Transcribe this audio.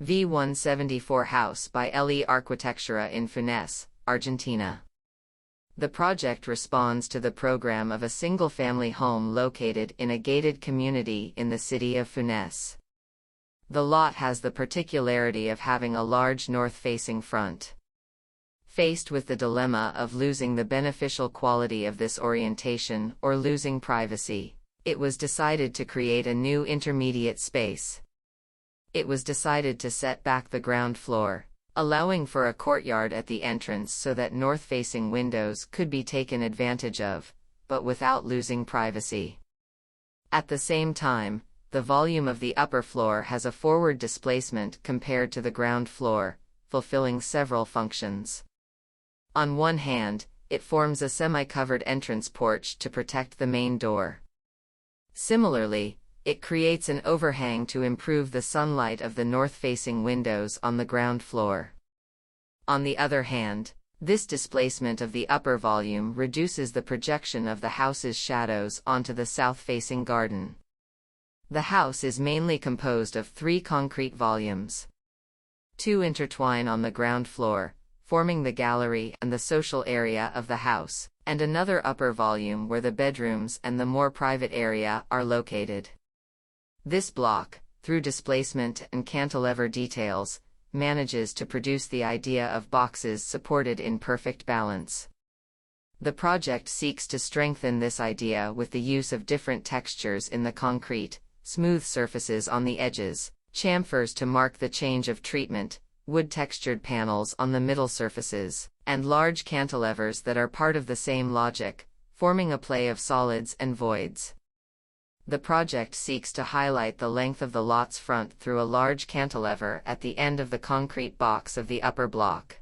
V174 house by Arquitectura in FUNES, Argentina. The project responds to the program of a single-family home located in a gated community in the city of FUNES. The lot has the particularity of having a large north-facing front. Faced with the dilemma of losing the beneficial quality of this orientation or losing privacy, it was decided to create a new intermediate space. It was decided to set back the ground floor, allowing for a courtyard at the entrance so that north-facing windows could be taken advantage of, but without losing privacy. At the same time, the volume of the upper floor has a forward displacement compared to the ground floor, fulfilling several functions. On one hand, it forms a semi-covered entrance porch to protect the main door. Similarly, it creates an overhang to improve the sunlight of the north-facing windows on the ground floor. On the other hand, this displacement of the upper volume reduces the projection of the house's shadows onto the south-facing garden. The house is mainly composed of 3 concrete volumes. 2 intertwine on the ground floor, forming the gallery and the social area of the house, and another upper volume where the bedrooms and the more private area are located. This block, through displacement and cantilever details, manages to produce the idea of boxes supported in perfect balance. The project seeks to strengthen this idea with the use of different textures in the concrete, smooth surfaces on the edges, chamfers to mark the change of treatment, wood-textured panels on the middle surfaces, and large cantilevers that are part of the same logic, forming a play of solids and voids. The project seeks to highlight the length of the lot's front through a large cantilever at the end of the concrete box of the upper block.